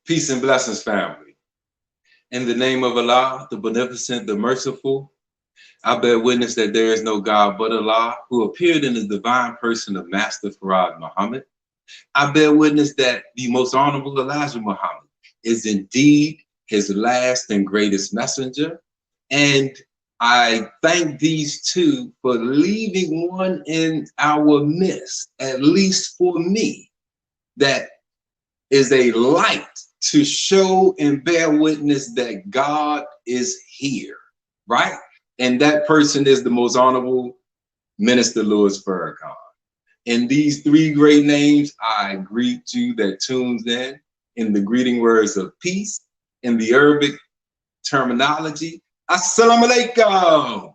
Peace and blessings, family. In the name of Allah, the beneficent, the merciful, I bear witness that there is no God but Allah, who appeared in the divine person of Master Farad Muhammad. I bear witness that the most honorable Elijah Muhammad is indeed his last and greatest messenger. And I thank these two for leaving one in our midst, at least for me, that is a light to show and bear witness that God is here, right? And that person is the most honorable Minister Louis Farrakhan. In these three great names, I greet you that tunes in the greeting words of peace, in the Arabic terminology, Assalamu alaikum.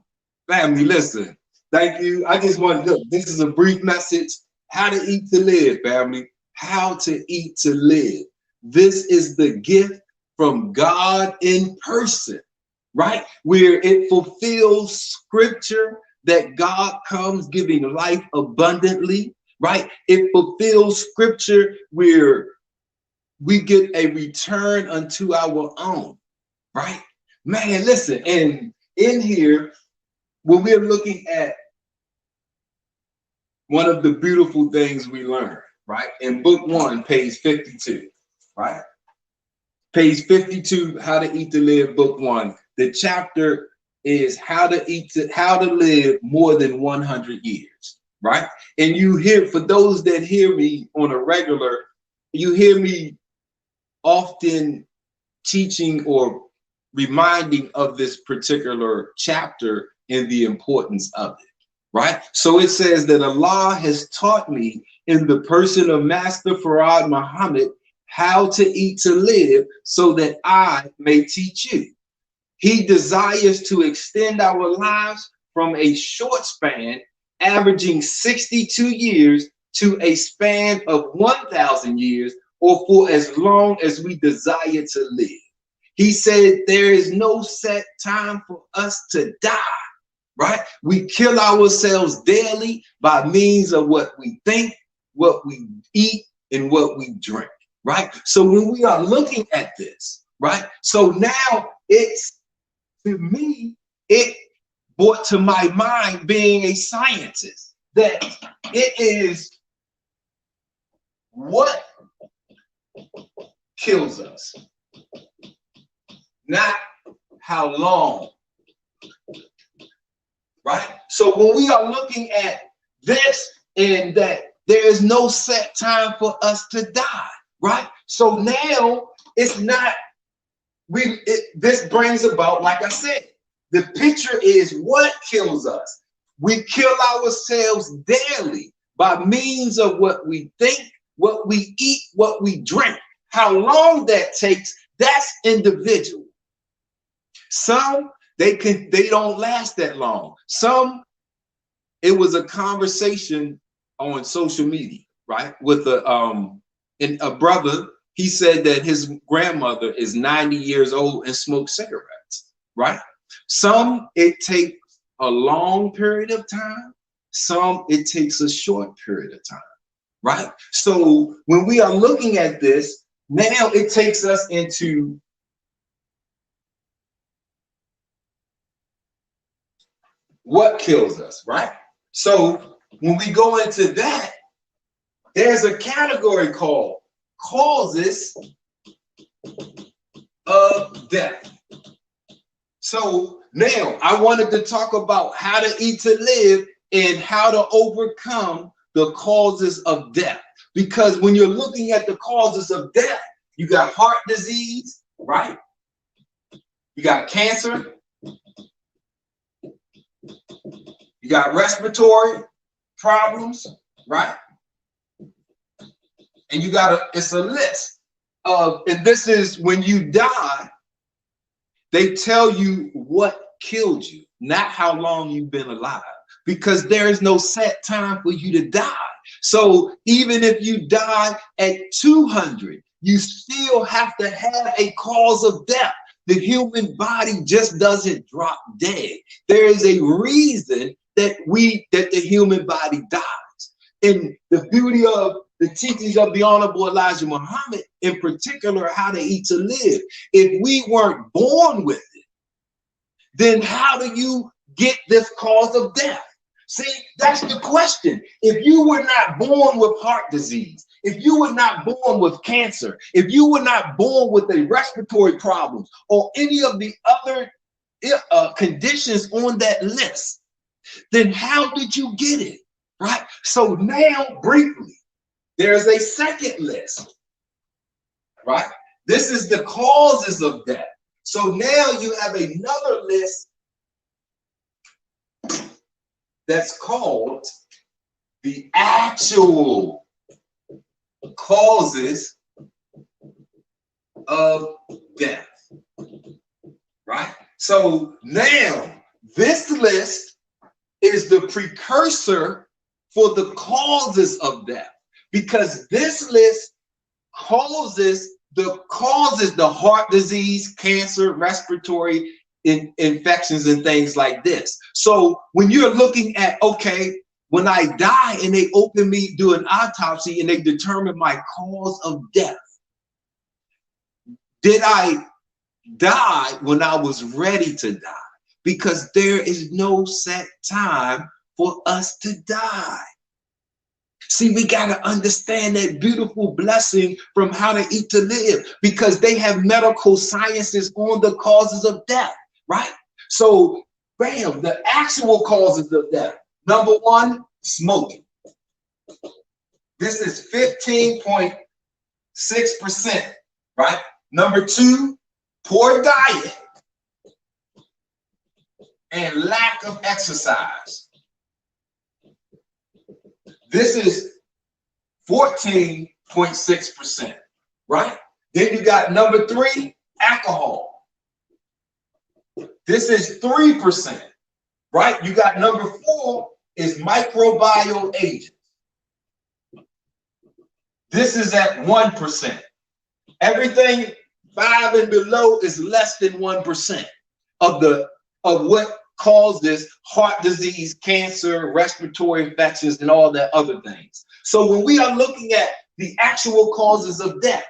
Family, listen, thank you. I just want to look, this is a brief message, how to eat to live, family, how to eat to live. This is the gift from God in person, right? Where it fulfills scripture that God comes giving life abundantly, right? It fulfills scripture where we get a return unto our own, right? Man, listen, and in here, when we're looking at one of the beautiful things we learned, right? In book 1, page 52, right? Page 52, How to Eat to Live, book 1. The chapter is how to live more than 100 years, right? And you hear, for those that hear me on a regular, you hear me often teaching or reminding of this particular chapter and the importance of it, right? So it says that Allah has taught me in the person of Master Farad Muhammad how to eat to live so that I may teach you. He desires to extend our lives from a short span, averaging 62 years, to a span of 1,000 years, or for as long as we desire to live. He said there is no set time for us to die, right? We kill ourselves daily by means of what we think, what we eat, and what we drink, right? So when we are looking at this, right? So now it's, to me, it brought to my mind, being a scientist, that it is what kills us, not how long, right? So when we are looking at this, and that there is no set time for us to die, right? So now it's not, this brings about, like I said, the picture is what kills us. We kill ourselves daily by means of what we think, what we eat, what we drink. How long that takes, that's individual. Some, they don't last that long. Some, it was a conversation on social media, right? With a brother. He said that his grandmother is 90 years old and smokes cigarettes, right? Some, it takes a long period of time. Some, it takes a short period of time, right? So when we are looking at this, now it takes us into what kills us, right? So when we go into that, there's a category called causes of death. So now I wanted to talk about how to eat to live and how to overcome the causes of death. Because when you're looking at the causes of death, you got heart disease, right? You got cancer. You got respiratory problems, right? And you got it's a list of, and this is when you die, they tell you what killed you, not how long you've been alive, because there is no set time for you to die. So even if you die at 200, you still have to have a cause of death. The human body just doesn't drop dead. There is a reason that the human body dies. And the beauty of the teachings of the Honorable Elijah Muhammad, in particular, how to eat to live. If we weren't born with it, then how do you get this cause of death? See, that's the question. If you were not born with heart disease, if you were not born with cancer, if you were not born with a respiratory problems or any of the other conditions on that list, then how did you get it, right? So now, briefly, there's a second list, right? This is the causes of death. So now you have another list that's called the actual causes of death, right? So now this list is the precursor for the causes of death, because this list causes the heart disease, cancer, respiratory infections, and things like this. So when you're looking at, okay, when I die and they open me, do an autopsy, and they determine my cause of death, did I die when I was ready to die? Because there is no set time for us to die. See, we got to understand that beautiful blessing from How to Eat to Live, because they have medical sciences on the causes of death, right? So, bam, the actual causes of death. Number one, smoking. This is 15.6%, right? Number two, poor diet and lack of exercise. This is 14.6%, right? Then you got number three, alcohol. This is 3%, right? You got number four is microbial agents. This is at 1%. Everything 5 and below is less than 1% of what causes heart disease, cancer, respiratory infections, and all that other things. So when we are looking at the actual causes of death,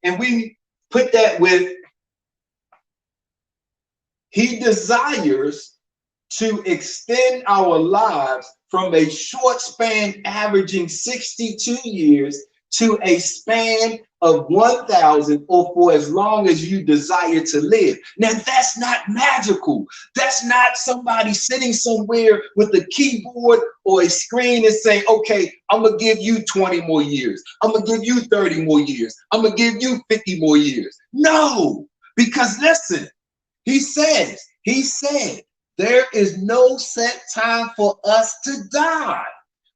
and we put that with, he desires to extend our lives from a short span averaging 62 years to a span of 1,000, or for as long as you desire to live. Now, that's not magical. That's not somebody sitting somewhere with a keyboard or a screen and saying, okay, I'm going to give you 20 more years. I'm going to give you 30 more years. I'm going to give you 50 more years. No, because listen, he said, there is no set time for us to die.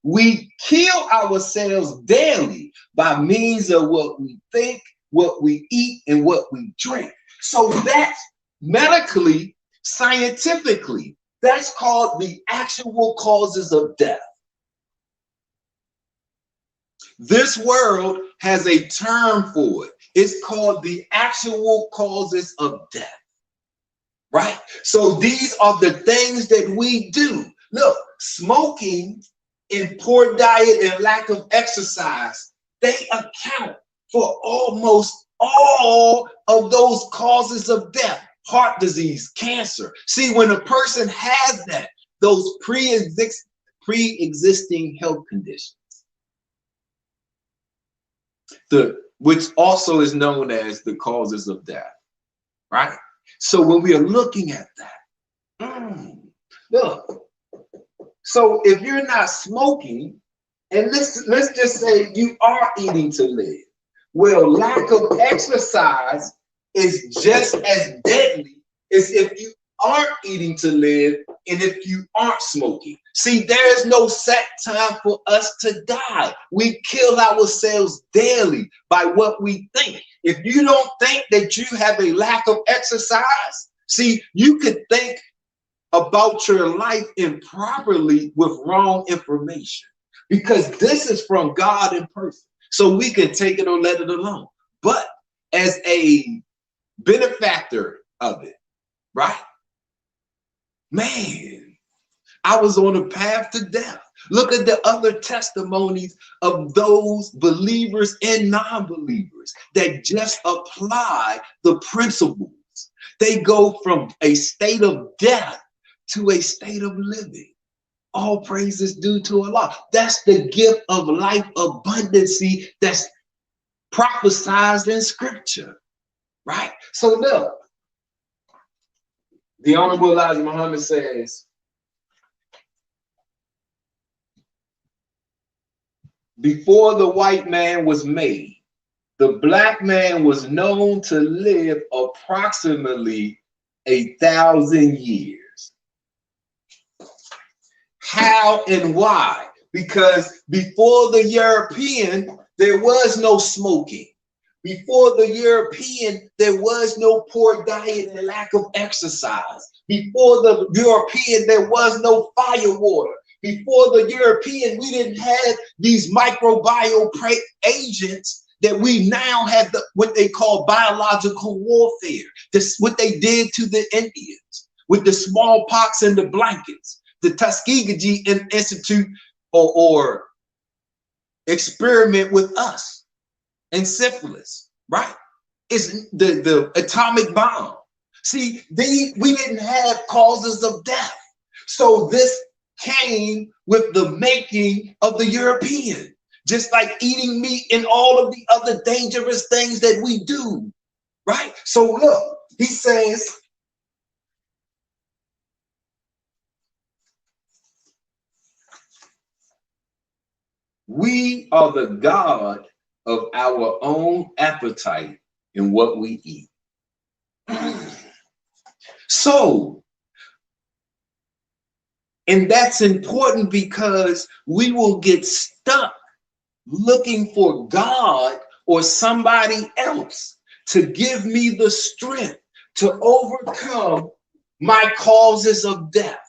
We kill ourselves daily by means of what we think, what we eat, and what we drink. So that's medically, scientifically, that's called the actual causes of death. This world has a term for it. It's called the actual causes of death, right? So these are the things that we do. Look, smoking and poor diet and lack of exercise, they account for almost all of those causes of death, heart disease, cancer. See, when a person has that, those pre-existing health conditions, which also is known as the causes of death, right? So when we are looking at that, look, so if you're not smoking, and let's just say you are eating to live, well, lack of exercise is just as deadly as if you aren't eating to live and if you aren't smoking. See, there is no set time for us to die. We kill ourselves daily by what we think. If you don't think that you have a lack of exercise, see, you could think about your life improperly with wrong information, because this is from God in person. So we can take it or let it alone. But as a benefactor of it, right? Man, I was on a path to death. Look at the other testimonies of those believers and non-believers that just apply the principles. They go from a state of death to a state of living. All praise is due to Allah. That's the gift of life abundancy that's prophesied in scripture, right? So look, the Honorable Elijah Muhammad says, before the white man was made, the black man was known to live approximately 1,000 years. How and why? Because before the European, there was no smoking. Before the European, there was no poor diet and lack of exercise. Before the European, there was no fire water. Before the European, we didn't have these microbial agents that we now have, what they call biological warfare. This what they did to the Indians with the smallpox and the blankets. The Tuskegee Institute or experiment with us and syphilis, right? It's the atomic bomb. See, we didn't have causes of death. So this came with the making of the European, just like eating meat and all of the other dangerous things that we do, right? So look, he says, we are the God of our own appetite in what we eat. So, and that's important because we will get stuck looking for God or somebody else to give me the strength to overcome my causes of death.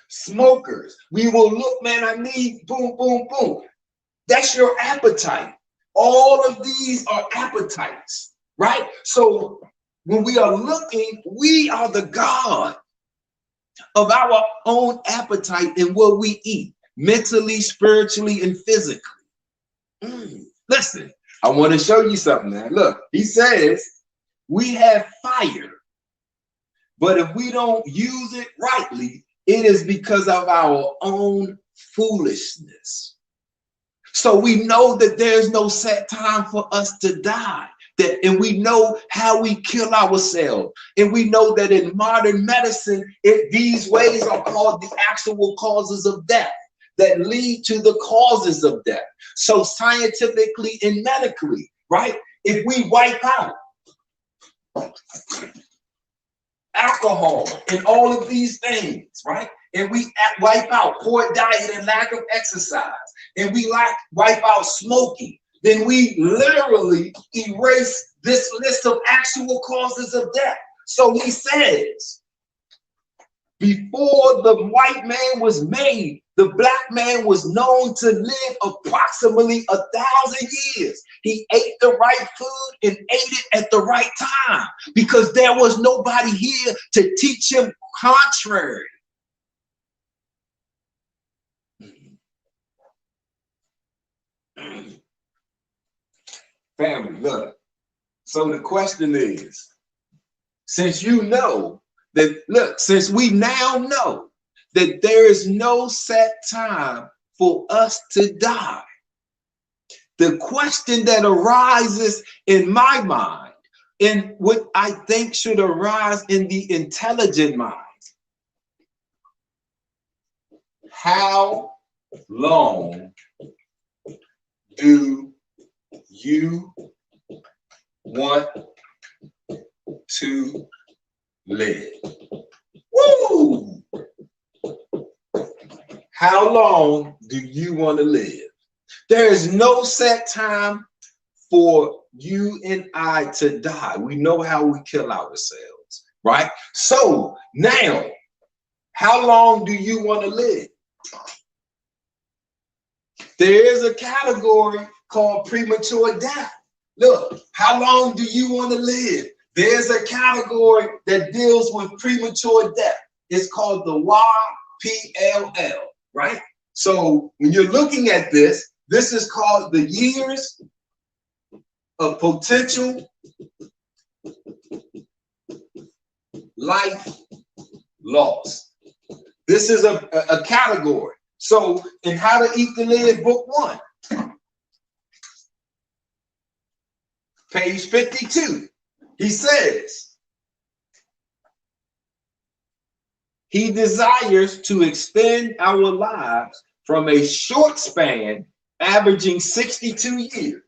Smokers, we will look, man, I need boom, boom, boom. That's your appetite. All of these are appetites, right? So when we are looking, we are the God of our own appetite in what we eat, mentally, spiritually, and physically. Listen, I want to show you something now. Look, he says we have fire, but if we don't use it rightly, it is because of our own foolishness. So we know that there's no set time for us to die. And we know how we kill ourselves. And we know that in modern medicine, these ways are called the actual causes of death that lead to the causes of death. So scientifically and medically, right? If we wipe out alcohol and all of these things, right? And we wipe out poor diet and lack of exercise, and we wipe out smoking, then we literally erase this list of actual causes of death. So he says, before the white man was made, the black man was known to live approximately 1,000 years. He ate the right food and ate it at the right time because there was nobody here to teach him contrary. Family, look. So the question is, since you know that, look, since we now know that there is no set time for us to die, the question that arises in my mind, and what I think should arise in the intelligent mind, how long do you want to live? Woo! How long do you want to live? There is no set time for you and I to die. We know how we kill ourselves, right? So now, how long do you want to live? There is a category called premature death. Look, how long do you want to live? There's a category that deals with premature death. It's called the YPLL. right? So when you're looking at this, this is called the years of potential life loss. This is a category. So in How to Eat to Live, book 1, page 52, he says, he desires to extend our lives from a short span averaging 62 years,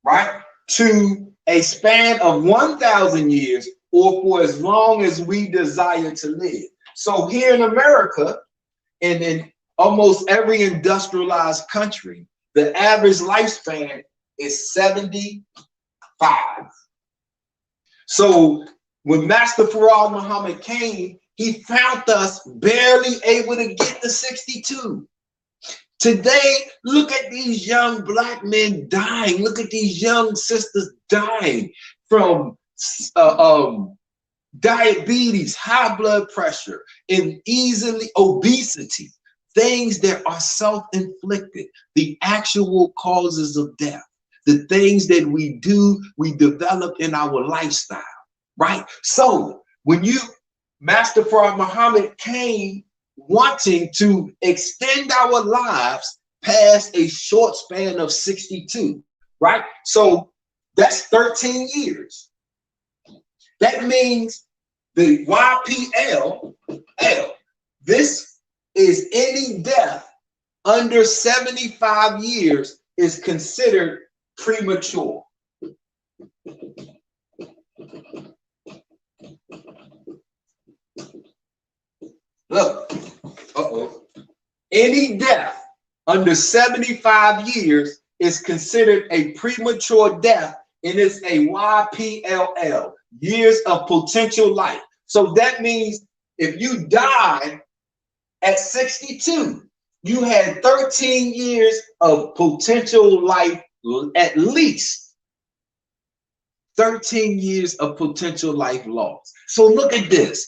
right, to a span of 1,000 years, or for as long as we desire to live. So here in America, and in almost every industrialized country, the average lifespan is 75. So when Master Farad Muhammad came, he found us barely able to get to 62. Today, look at these young black men dying. Look at these young sisters dying from diabetes, high blood pressure, and easily obesity, things that are self-inflicted, the actual causes of death, the things that we do, we develop in our lifestyle, right? So when Master Farad Muhammad came wanting to extend our lives past a short span of 62, right? So that's 13 years. That means the YPL, this is any death under 75 years is considered premature. Look, any death under 75 years is considered a premature death, and it's a YPLL, years of potential life. So that means if you die at 62, you had 13 years of potential life, at least 13 years of potential life lost. So look at this.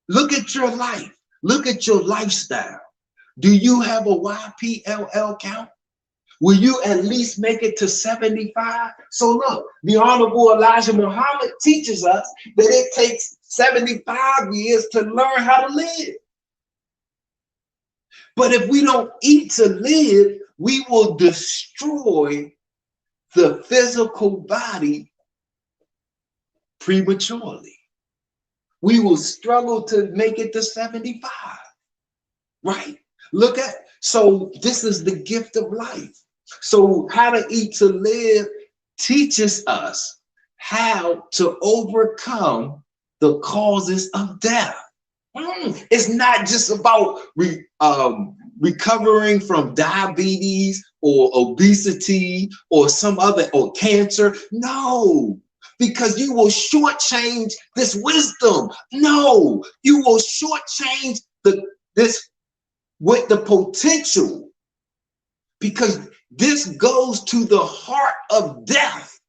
Look at your life. Look at your lifestyle. Do you have a YPLL count? Will you at least make it to 75? So look, the Honorable Elijah Muhammad teaches us that it takes 75 years to learn how to live. But if we don't eat to live, we will destroy the physical body prematurely. We will struggle to make it to 75, right? Look at, so this is the gift of life. So How to Eat to Live teaches us how to overcome the causes of death. It's not just about recovering from diabetes or obesity or some other, or cancer. No, because you will shortchange this wisdom. No, you will shortchange this with the potential, because this goes to the heart of death.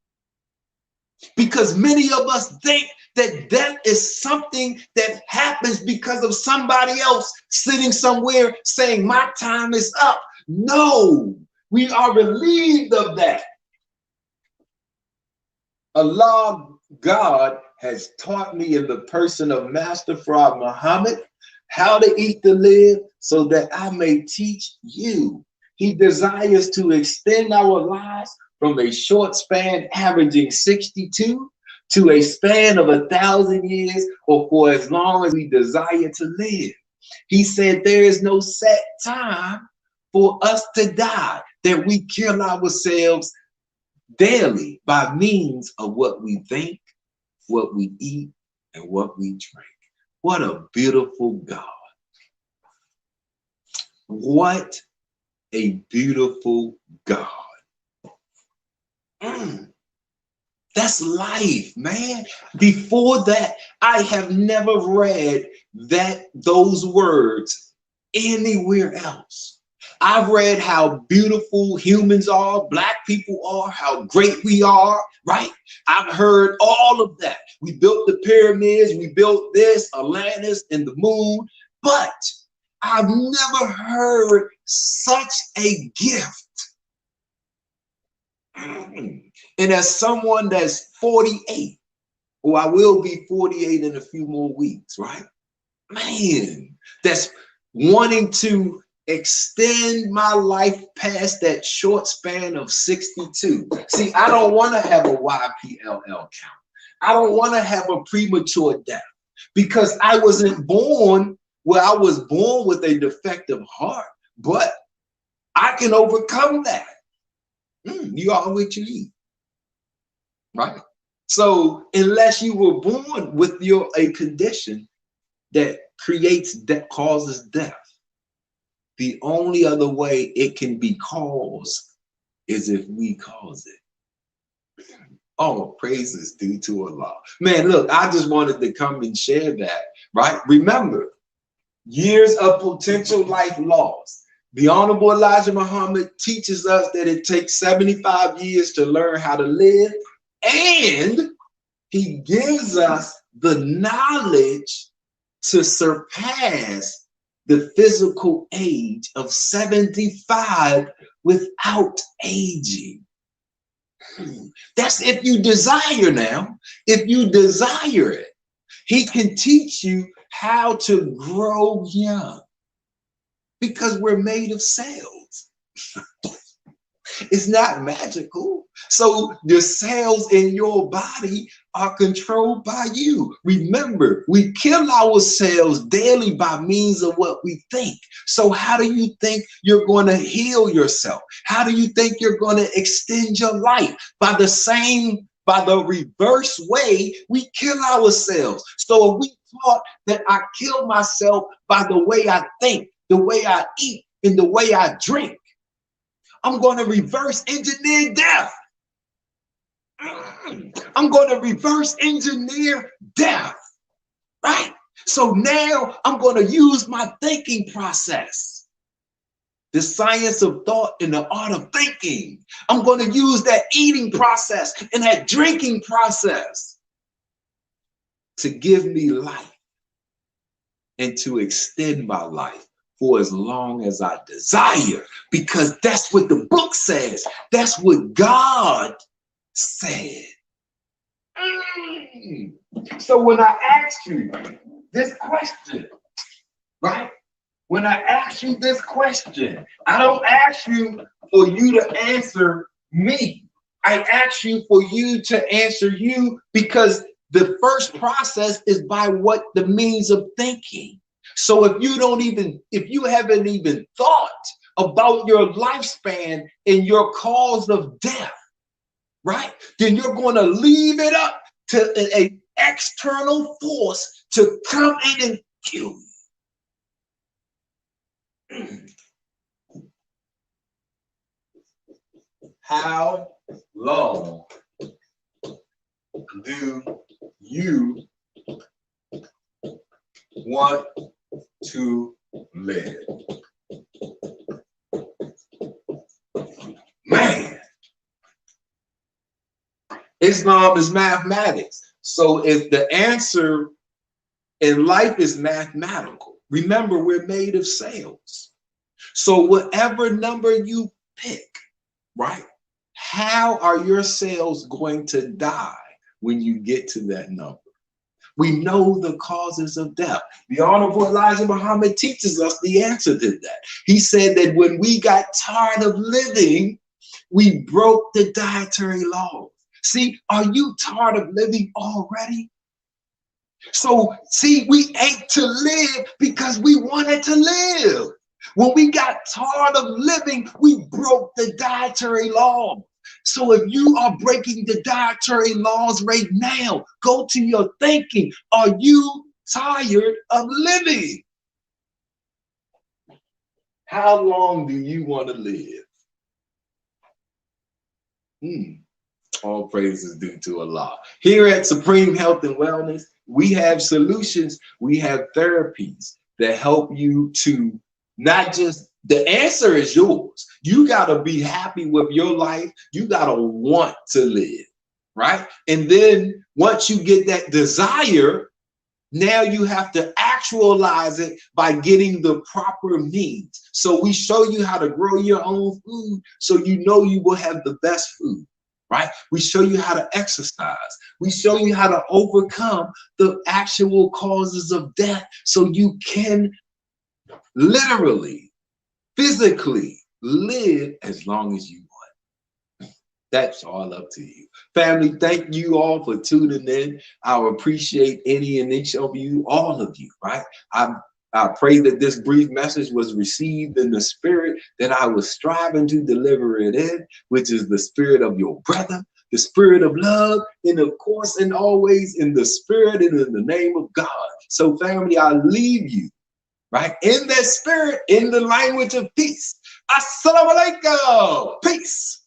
Because many of us think that death is something that happens because of somebody else sitting somewhere saying, my time is up. No, we are relieved of that. Allah, God, has taught me in the person of Master Farad Muhammad how to eat to live so that I may teach you. He desires to extend our lives from a short span averaging 62 to a span of 1,000 years, or for as long as we desire to live. He said there is no set time for us to die, that we kill ourselves daily by means of what we think, what we eat, and what we drink. What a beautiful God. What a beautiful God. That's life, man. Before that, I have never read those words anywhere else. I've read how beautiful humans are, black people are, how great we are, right? I've heard all of that. We built the pyramids, we built this, Atlantis, and the moon. But I've never heard such a gift. And as someone that's 48, or I will be 48 in a few more weeks, right? Man, that's wanting to extend my life past that short span of 62. See, I don't want to have a YPLL count. I don't want to have a premature death because I wasn't born, well, I was born with a defective heart, but I can overcome that. You are what you eat, right? So unless you were born with a condition that that causes death, the only other way it can be caused is if we cause it. All praise is due to Allah. Man, look, I just wanted to come and share that, right? Remember, years of potential life lost. The Honorable Elijah Muhammad teaches us that it takes 75 years to learn how to live, and he gives us the knowledge to surpass the physical age of 75 without aging. That's if you desire now. If you desire it, he can teach you how to grow young because we're made of cells. It's not magical. So the cells in your body are controlled by you. Remember, we kill our cells daily by means of what we think. So how do you think you're going to heal yourself? How do you think you're going to extend your life? By the reverse way, we kill ourselves. So if we thought that I kill myself by the way I think, the way I eat, and the way I drink, I'm going to reverse engineer death. I'm going to reverse engineer death, right? So now I'm going to use my thinking process, the science of thought and the art of thinking. I'm going to use that eating process and that drinking process to give me life and to extend my life for as long as I desire, because that's what the book says. That's what God said. So when I ask you this question, right? When I ask you this question, I don't ask you for you to answer me. I ask you for you to answer you, because the first process is by what the means of thinking. So if you haven't even thought about your lifespan and your cause of death, right? Then you're going to leave it up to an external force to come in and kill you. How long do you want to live? Man, Islam is mathematics. So if the answer in life is mathematical, remember, we're made of cells. So whatever number you pick, right? How are your cells going to die when you get to that number? We know the causes of death. The Honorable Elijah Muhammad teaches us the answer to that. He said that when we got tired of living, we broke the dietary laws. See, are you tired of living already? So, see, we ate to live because we wanted to live. When we got tired of living, we broke the dietary law. So if you are breaking the dietary laws right now, go to your thinking. Are you tired of living? How long do you want to live? All praise is due to Allah. Here at Supreme Health and Wellness, we have solutions, we have therapies that help you to not just, the answer is yours. You got to be happy with your life. You got to want to live, right? And then once you get that desire, now you have to act actualize it by getting the proper means. So we show you how to grow your own food so you know you will have the best food, right? We show you how to exercise. We show you how to overcome the actual causes of death so you can literally, physically live as long as you want. That's all up to you. Family, thank you all for tuning in. I appreciate any and each of you, all of you, right? I pray that this brief message was received in the spirit that I was striving to deliver it in, which is the spirit of your brother, the spirit of love, and of course, and always in the spirit and in the name of God. So family, I leave you, right, in that spirit, in the language of peace. Assalamu alaikum. Peace.